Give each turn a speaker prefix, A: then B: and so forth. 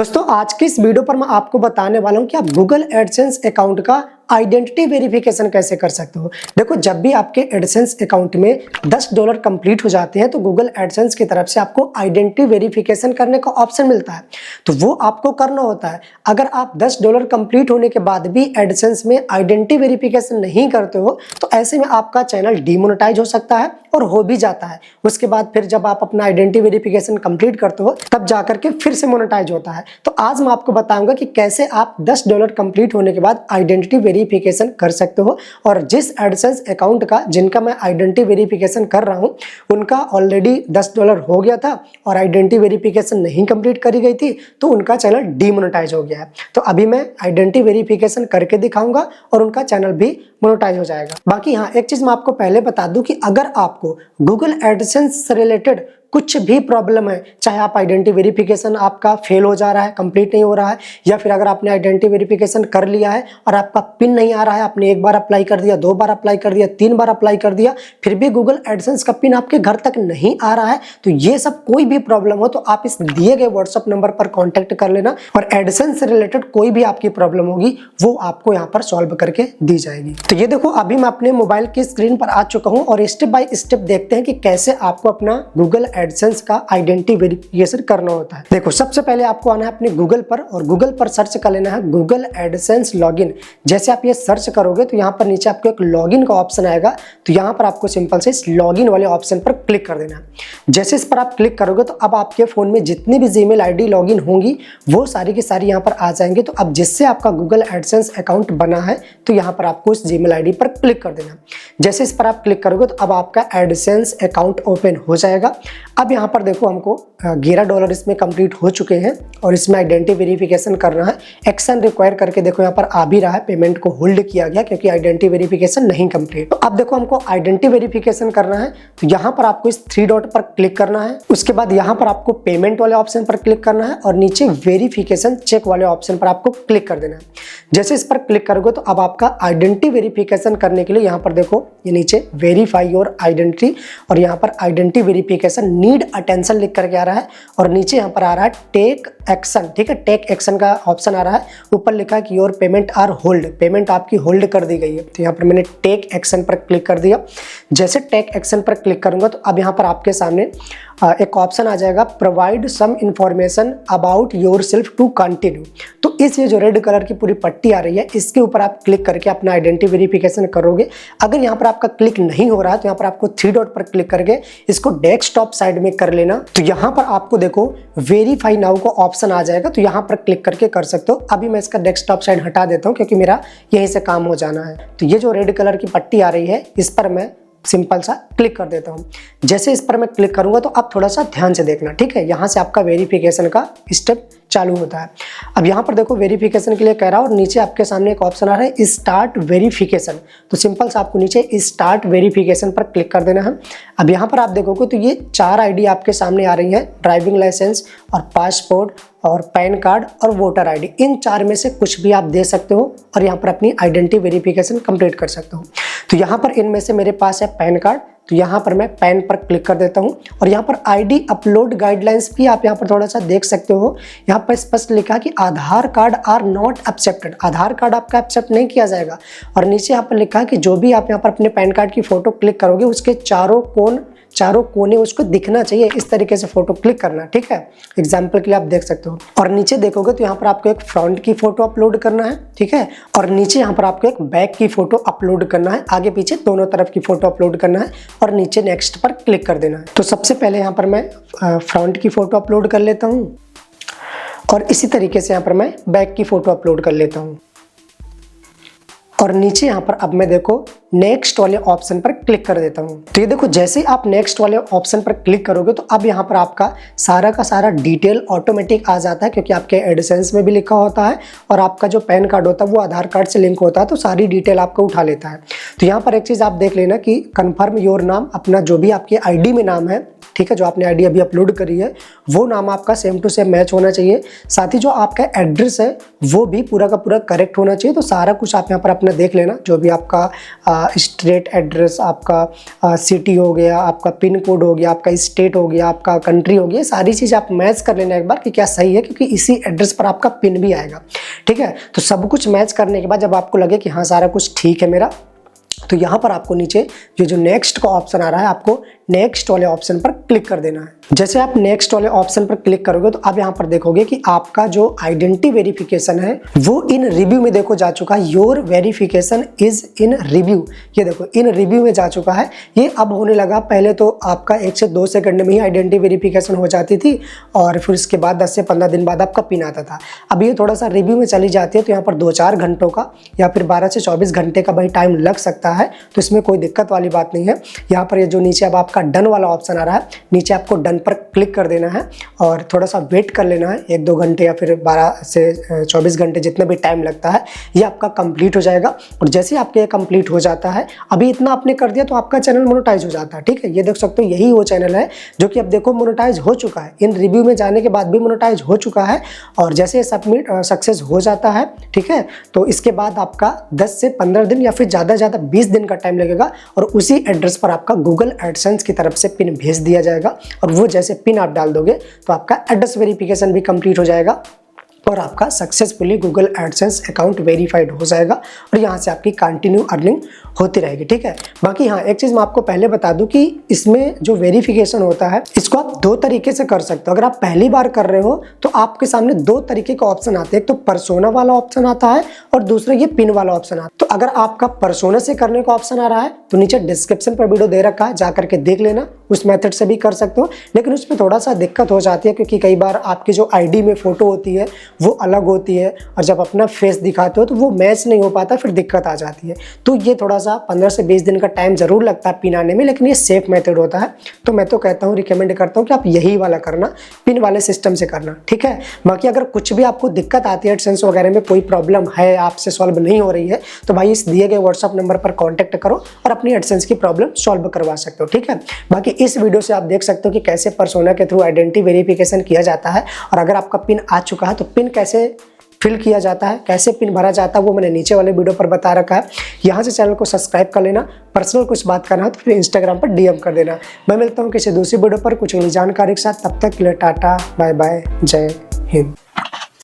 A: दोस्तों आज के इस वीडियो पर मैं आपको बताने वाला हूं कि आप गूगल एडसेंस अकाउंट का आइडेंटिटी वेरिफिकेशन कैसे कर सकते हो। देखो, जब भी आपके एडसेंस अकाउंट में $10 कंप्लीट हो जाते हैं तो गूगल एडसेंस की तरफ से आपको आइडेंटिटी वेरिफिकेशन करने का ऑप्शन मिलता है, तो वो आपको करना होता है। अगर आप $10 कंप्लीट होने के बाद भी एडसेंस में आइडेंटिटी वेरिफिकेशन नहीं करते हो तो ऐसे में आपका चैनल डीमोनेटाइज हो सकता है और हो भी जाता है। उसके बाद फिर जब आप अपना आइडेंटिटी वेरिफिकेशन कंप्लीट करते हो तब जाकर के फिर से मोनेटाइज होता है। तो आज मैं आपको बताऊंगा कि कैसे आप $10 कंप्लीट होने के बाद आइडेंटिटी वेरिफिकेशन कर सकते हो। और जिस एडसेंस अकाउंट का जिनका मैं आइडेंटिटी वेरिफिकेशन कर रहा हूं उनका ऑलरेडी $10 हो गया था और आइडेंटिटी वेरिफिकेशन नहीं कंप्लीट करी गई थी तो उनका चैनल डीमोनेटाइज हो गया है। तो अभी मैं आइडेंटिटी वेरिफिकेशन करके दिखाऊंगा और उनका चैनल भी मोनेटाइज हो जाएगा। बाकी हाँ, एक चीज मैं आपको पहले बता दूं कि अगर आपको गूगल एडसेंस से रिलेटेड कुछ भी प्रॉब्लम है, चाहे आप आइडेंटिटी वेरिफिकेशन आपका फेल हो जा रहा है, कंप्लीट नहीं हो रहा है, या फिर अगर आपने आइडेंटिटी वेरिफिकेशन कर लिया है और आपका पिन नहीं आ रहा है, आपने एक बार अप्लाई कर दिया, 2 बार अप्लाई कर दिया, 3 बार अप्लाई कर दिया, फिर भी गूगल एडसेंस का पिन आपके घर तक नहीं आ रहा है, तो ये सब कोई भी प्रॉब्लम हो तो आप इस दिए गए व्हाट्सएप नंबर पर कॉन्टेक्ट कर लेना और एडसेंस से रिलेटेड कोई भी आपकी प्रॉब्लम होगी वो आपको यहाँ पर सॉल्व करके दी जाएगी। तो ये देखो, अभी मैं अपने मोबाइल की स्क्रीन पर आ चुका हूँ और स्टेप बाय स्टेप देखते हैं कि कैसे आपको अपना गूगल एडसेंस का आइडेंटिटी वेरिफिकेशन करना होता है। देखो, सबसे पहले आपको आना है अपने गूगल पर और गूगल पर सर्च कर लेना है गूगल एडसेंस लॉगिन। जैसे आप ये सर्च करोगे तो यहाँ पर नीचे आपको एक लॉगिन का ऑप्शन आएगा, तो यहाँ पर आपको सिंपल से इस लॉगिन वाले ऑप्शन पर क्लिक कर देना है। जैसे इस पर आप क्लिक करोगे तो अब आपके फोन में जितनी भी जीमेल आईडी लॉगिन होंगी वो सारी की सारी यहाँ पर आ जाएंगे। तो अब जिससे आपका गूगल एडसेंस अकाउंट बना है तो यहाँ पर आपको इस जीमेल आईडी पर क्लिक कर देना। जैसे इस पर आप क्लिक करोगे तो अब आपका एडसेंस अकाउंट ओपन हो जाएगा। अब यहाँ पर देखो, हमको $11 इसमें कंप्लीट हो चुके हैं और इसमें आइडेंटिटी वेरिफिकेशन करना है। एक्शन रिक्वायर करके देखो यहाँ पर आ भी रहा है, पेमेंट को होल्ड किया गया क्योंकि आइडेंटिटी वेरिफिकेशन नहीं कंप्लीट। तो अब देखो, हमको आइडेंटिटी वेरिफिकेशन करना है तो यहाँ पर आपको इस 3 डॉट पर क्लिक करना है। उसके बाद यहाँ पर आपको पेमेंट वाले ऑप्शन पर क्लिक करना है और नीचे वेरिफिकेशन चेक वाले ऑप्शन पर आपको क्लिक कर देना है। जैसे इस पर क्लिक करोगे तो अब आपका आइडेंटिटी वेरिफिकेशन करने के लिए यहाँ पर देखो ये नीचे वेरीफाई योर आइडेंटिटी और यहाँ पर आइडेंटिटी वेरिफिकेशन नीड अटेंशन लिख करके आ रहा है और नीचे यहाँ पर आ रहा है टेक एक्शन। ठीक है, टेक एक्शन का ऑप्शन आ रहा है, ऊपर लिखा है कि your payment are hold, payment आपकी होल्ड कर दी गई है। तो यहाँ पर मैंने टेक एक्शन पर क्लिक कर दिया। जैसे टेक एक्शन पर क्लिक करूंगा तो अब यहाँ पर आपके सामने एक ऑप्शन आ जाएगा, provide some information about yourself to continue. तो इस ये जो रेड कलर की पूरी पट्टी आ रही है इसके ऊपर आप क्लिक करके अपना आइडेंटिटी वेरिफिकेशन करोगे। अगर यहाँ पर आपका क्लिक नहीं हो रहा है तो यहाँ पर आपको 3 डॉट पर क्लिक करके इसको डेस्कटॉप साइड में कर लेना। तो यहाँ पर आपको देखो वेरीफाई नाउ का ऑप्शन आ जाएगा, तो यहाँ पर क्लिक करके कर सकते हो। अभी मैं इसका डेस्कटॉप साइड हटा देता हूँ क्योंकि मेरा यहीं से काम हो जाना है। तो ये जो रेड कलर की पट्टी आ रही है इस पर मैं सिंपल सा क्लिक कर देता हूं। जैसे इस पर मैं क्लिक करूंगा तो आप थोड़ा सा ध्यान से देखना, ठीक है। यहां से आपका वेरिफिकेशन का स्टेप चालू होता है। अब यहां पर देखो वेरिफिकेशन के लिए कह रहा है और नीचे आपके सामने एक ऑप्शन आ रहा है स्टार्ट वेरिफिकेशन। तो सिंपल सा आपको नीचे स्टार्ट वेरिफिकेशन पर क्लिक कर देना है। अब यहां पर आप देखोगे तो ये 4 आईडी आपके सामने आ रही है, ड्राइविंग लाइसेंस और पासपोर्ट और पैन कार्ड और वोटर आईडी। इन 4 में से कुछ भी आप दे सकते हो और यहाँ पर अपनी आइडेंटिटी वेरिफिकेशन कंप्लीट कर सकते हो। तो यहाँ पर इनमें से मेरे पास है पैन कार्ड, तो यहाँ पर मैं पैन पर क्लिक कर देता हूँ और यहाँ पर आईडी अपलोड गाइडलाइंस भी आप यहाँ पर थोड़ा सा देख सकते हो। यहाँ पर स्पष्ट लिखा कि Aadhaar card are not accepted, Aadhaar card आपका एक्सेप्ट नहीं किया जाएगा। और नीचे यहाँ पर लिखा है कि जो भी आप यहाँ पर अपने पैन कार्ड की फोटो क्लिक करोगे उसके चारों कोने उसको दिखना चाहिए, इस तरीके से फोटो क्लिक करना, ठीक है। एग्जाम्पल के लिए आप देख सकते हो। और नीचे देखोगे तो यहाँ पर आपको एक फ्रंट की फोटो अपलोड करना है, ठीक है। और नीचे यहाँ पर आपको एक बैक की फोटो अपलोड करना है, आगे पीछे दोनों तरफ की फोटो अपलोड करना है और नीचे नेक्स्ट पर क्लिक कर देना है। तो सबसे पहले यहाँ पर मैं फ्रंट की फोटो अपलोड कर लेता हूँ और इसी तरीके से यहाँ पर मैं बैक की फोटो अपलोड कर लेता हूँ। और नीचे यहाँ पर अब मैं देखो नेक्स्ट वाले ऑप्शन पर क्लिक कर देता हूँ। तो ये देखो, जैसे ही आप नेक्स्ट वाले ऑप्शन पर क्लिक करोगे तो अब यहाँ पर आपका सारा का सारा डिटेल ऑटोमेटिक आ जाता है क्योंकि आपके एडसेंस में भी लिखा होता है और आपका जो पैन कार्ड होता है वो आधार कार्ड से लिंक होता है, तो सारी डिटेल आपको उठा लेता है। तो यहाँ पर एक चीज़ आप देख लेना कि कन्फर्म योर नाम, अपना जो भी आपके आईडी में नाम है ठीक है, जो आपने आईडी अभी अपलोड करी है वो नाम आपका सेम टू सेम मैच होना चाहिए। साथ ही जो आपका एड्रेस है वो भी पूरा का पूरा करेक्ट होना चाहिए। तो सारा कुछ आप यहाँ पर अपना देख लेना, जो भी आपका स्ट्रेट एड्रेस, आपका सिटी हो गया, आपका पिन कोड हो गया, आपका स्टेट हो गया, आपका कंट्री हो गया, सारी चीज़ आप मैच कर लेना एक बार कि क्या सही है, क्योंकि इसी एड्रेस पर आपका पिन भी आएगा। ठीक है, तो सब कुछ मैच करने के बाद जब आपको लगे कि हाँ सारा कुछ ठीक है मेरा, तो यहाँ पर आपको नीचे ये जो नेक्स्ट का ऑप्शन आ रहा है, आपको नेक्स्ट वाले ऑप्शन पर क्लिक कर देना है। जैसे आप नेक्स्ट वाले ऑप्शन पर क्लिक करोगे तो आप यहाँ पर देखोगे कि आपका जो आइडेंटिटी वेरिफिकेशन है वो इन रिव्यू में देखो जा चुका है। Your verification is in review, ये देखो इन रिव्यू में जा चुका है। ये अब होने लगा, पहले तो आपका 1 से 2 सेकंड में ही आइडेंटिटी वेरिफिकेशन हो जाती थी और फिर उसके बाद 10 से 15 दिन बाद आपका पिन आता था। अब ये थोड़ा सा रिव्यू में चली जाती है, तो यहाँ पर 2-4 घंटों का या फिर 12 से 24 घंटे का भाई टाइम लग सकता है, तो इसमें कोई दिक्कत वाली बात नहीं है। यहाँ पर ये जो नीचे अब आपका डन वाला ऑप्शन आ रहा है, नीचे आपको डन पर क्लिक कर देना है और थोड़ा सा वेट कर लेना है 1-2 घंटे या फिर 12 से 24 घंटे जितना भी टाइम लगता है, ये आपका कंप्लीट हो जाएगा। और जैसे आपके ये कंप्लीट हो जाता है, अभी इतना आपने कर दिया तो आपका चैनल मोनेटाइज हो जाता है। ठीक है, ये देख सकते हो यही वो चैनल है जो कि अब देखो मोनेटाइज हो चुका है, इन रिव्यू में जाने के बाद भी मोनेटाइज हो चुका है। और जैसे सबमिट सक्सेस हो जाता है, ठीक है, तो इसके बाद आपका 10 से 15 दिन या फिर ज़्यादा 20 दिन का टाइम लगेगा और उसी एड्रेस पर आपका गूगल एडसेंस की तरफ से पिन भेज दिया जाएगा। और वो जैसे पिन आप डाल दोगे तो आपका एड्रेस वेरिफिकेशन भी कंप्लीट हो जाएगा और आपका successfully Google AdSense account verified हो जाएगा और यहाँ से आपकी कंटिन्यू अर्निंग होती रहेगी। ठीक है, बाकी हाँ एक चीज़ मैं आपको पहले बता दूं कि इसमें जो वेरिफिकेशन होता है इसको आप 2 तरीके से कर सकते हो। अगर आप पहली बार कर रहे हो तो आपके सामने 2 तरीके का ऑप्शन आते हैं, एक तो पर्सोना वाला ऑप्शन आता है और दूसरा ये पिन वाला ऑप्शन आता है। तो अगर आपका पर्सोना से करने का ऑप्शन आ रहा है तो नीचे डिस्क्रिप्शन पर वीडियो दे रखा है, जा करके देख लेना, उस मेथड से भी कर सकते हो। लेकिन उसमें थोड़ा सा दिक्कत हो जाती है क्योंकि कई बार आपकी जो आईडी में फोटो होती है वो अलग होती है और जब अपना फेस दिखाते हो तो वो मैच नहीं हो पाता, फिर दिक्कत आ जाती है। तो ये थोड़ा सा 15 से 20 दिन का टाइम जरूर लगता है पिन आने में, लेकिन ये सेफ मेथड होता है। तो मैं तो कहता हूँ, रिकमेंड करता हूँ कि आप यही वाला करना, पिन वाले सिस्टम से करना। ठीक है, बाकी अगर कुछ भी आपको दिक्कत आती है एडसेंस वगैरह में, कोई प्रॉब्लम है आपसे सॉल्व नहीं हो रही है, तो भाई इस दिए गए व्हाट्सअप नंबर पर कॉन्टैक्ट करो और अपनी एडसेंस की प्रॉब्लम सॉल्व करवा सकते हो। ठीक है, बाकी इस वीडियो से आप देख सकते हो कि कैसे पर्सोना के थ्रू आइडेंटिटी वेरिफिकेशन किया जाता है और अगर आपका पिन आ चुका है तो पिन कैसे फिल किया जाता है, कैसे पिन भरा जाता है, वो मैंने नीचे वाले वीडियो पर बता रखा है। यहाँ से चैनल को सब्सक्राइब कर लेना। पर्सनल कुछ बात करना है तो फिर इंस्टाग्राम पर डीएम कर देना। मैं मिलता हूँ किसी दूसरी वीडियो पर कुछ नई जानकारी के साथ। तब तक के लिए टाटा बाय बाय, जय हिंद।